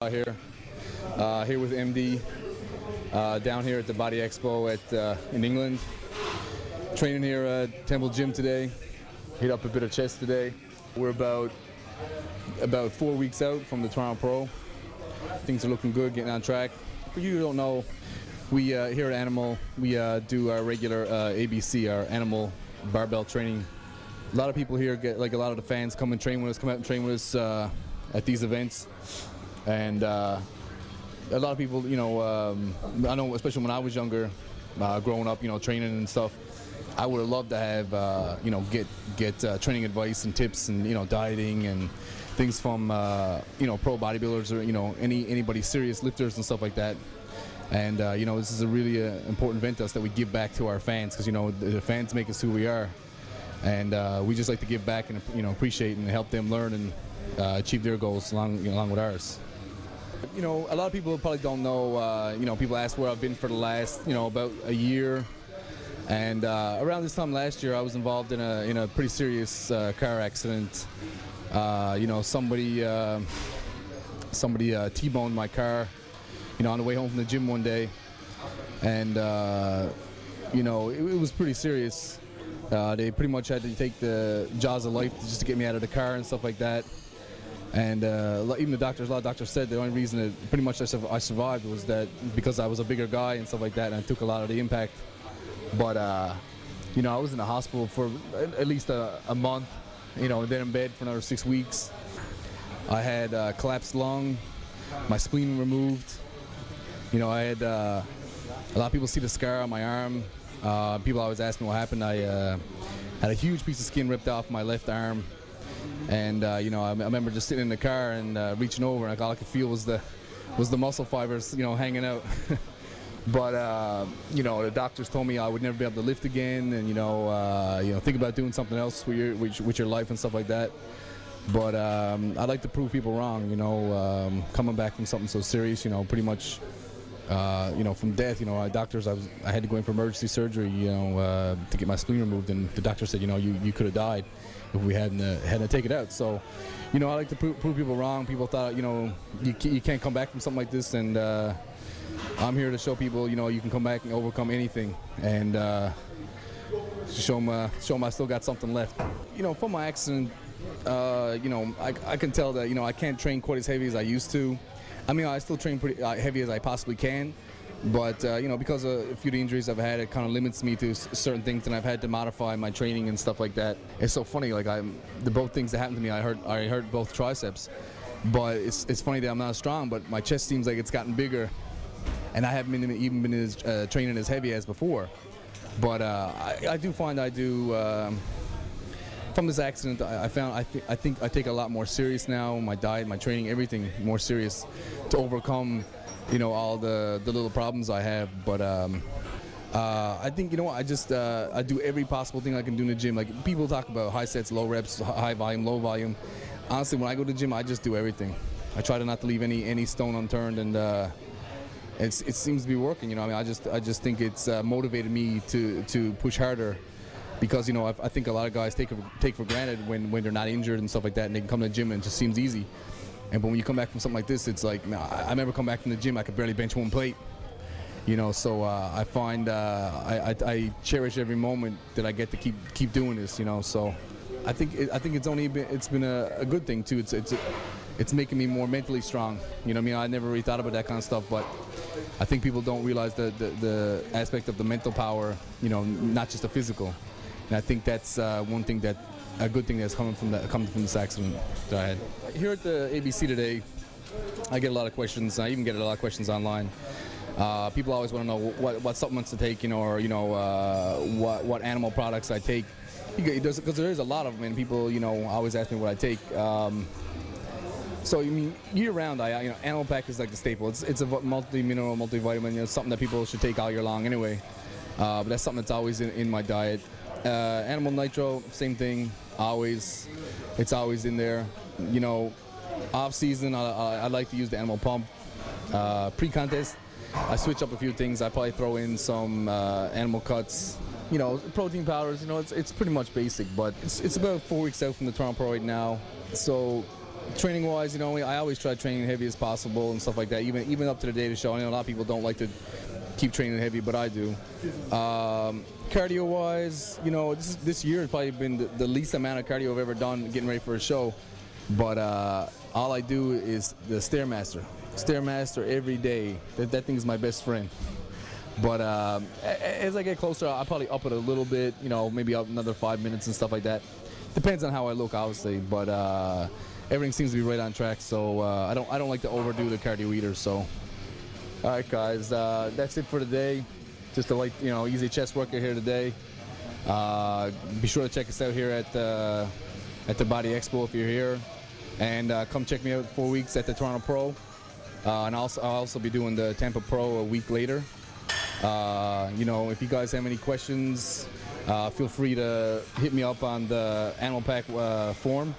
Here with MD down here at the Body Expo in England. Training here at Temple Gym today. Hit up a bit of chest today. We're about 4 weeks out from the Toronto Pro. Things are looking good, getting on track. For you who don't know, we here at Animal, we do our regular ABC, our Animal Barbell Training. A lot of people here a lot of the fans come out and train with us at these events. And a lot of people, I know, especially when I was younger, growing up, training and stuff, I would have loved to have, get training advice and tips and, dieting and things from, pro bodybuilders or, anybody serious lifters and stuff like that. And, this is a really important event to us that we give back to our fans because, the fans make us who we are. And we just like to give back and, appreciate and help them learn and achieve their goals along with ours. A lot of people probably don't know, people ask where I've been for the last, about a year. And around this time last year, I was involved in a pretty serious car accident. Somebody T-boned my car, on the way home from the gym one day. And, it was pretty serious. They pretty much had to take the jaws of life just to get me out of the car and stuff like that. And even a lot of doctors said the only reason that pretty much I survived was that because I was a bigger guy and stuff like that, and I took a lot of the impact. But I was in the hospital for at least a month, and then in bed for another 6 weeks. I had collapsed lung, my spleen removed. I had a lot of people see the scar on my arm. People always ask me what happened. I had a huge piece of skin ripped off my left arm. And I remember just sitting in the car and reaching over, and all I could feel was the muscle fibers, hanging out. But the doctors told me I would never be able to lift again, and think about doing something else with your life and stuff like that. But I'd like to prove people wrong. Coming back from something so serious, pretty much, from death. Doctors, I had to go in for emergency surgery, to get my spleen removed, and the doctor said, you could have died if we hadn't take it out. So, I like to prove people wrong. People thought, you can't come back from something like this, and I'm here to show people, you can come back and overcome anything, and show them I still got something left. From my accident, I can tell that, I can't train quite as heavy as I used to. I still train pretty heavy as I possibly can. But, because of a few of the injuries I've had, it kind of limits me to certain things, and I've had to modify my training and stuff like that. It's so funny, the both things that happened to me, I hurt both triceps. But it's funny that I'm not as strong, but my chest seems like it's gotten bigger, and I haven't even been as, training as heavy as before. But I do find from this accident, I think I take a lot more serious now, my diet, my training, everything more serious to overcome all the little problems I have. But I think, I do every possible thing I can do in the gym. Like, people talk about high sets, low reps, high volume, low volume. Honestly, when I go to the gym, I just do everything. I try to not to leave any stone unturned, and it seems to be working. I just think it's motivated me to push harder, because I think a lot of guys take for granted when they're not injured and stuff like that, and they can come to the gym and it just seems easy. But when you come back from something like this, it's like, I remember coming back from the gym, I could barely bench one plate. So I find I cherish every moment that I get to keep doing this. So I think it's been a good thing too. It's making me more mentally strong. I never really thought about that kind of stuff, but I think people don't realize the aspect of the mental power. Not just the physical. And I think that's one thing a good thing that's coming from this accident that I had. Here at the ABC today, I get a lot of questions. I even get a lot of questions online. People always want to know what supplements to take, or what animal products I take, because there is a lot of them, and people always ask me what I take. So year round, Animal Pack is like the staple. It's a multi-mineral, multivitamin, something that people should take all year long anyway. But that's something that's always in my diet. Animal Nitro, same thing. It's always in there. Off season, I like to use the Animal Pump. Pre-contest, I switch up a few things. I probably throw in some animal cuts, protein powders. It's pretty much basic. But it's about 4 weeks out from the Toronto Pro right now. So training wise, you know, I always try training heavy as possible and stuff like that. Even up to the day of the show. I know a lot of people don't like to keep training heavy, but I do. Cardio wise, you know, this year has probably been the least amount of cardio I've ever done getting ready for a show. But all I do is the Stairmaster. Stairmaster every day. That thing is my best friend. But as I get closer, I'll probably up it a little bit, you know, maybe up another 5 minutes and stuff like that. Depends on how I look, obviously, but everything seems to be right on track. So I don't like to overdo the cardio either. So, all right, guys, that's it for today. Just a light, you know, easy chest workout here today. Be sure to check us out here at the Body Expo if you're here, and come check me out 4 weeks at the Toronto Pro, and I'll also be doing the Tampa Pro a week later. You know, if you guys have any questions, feel free to hit me up on the Animal Pack forum.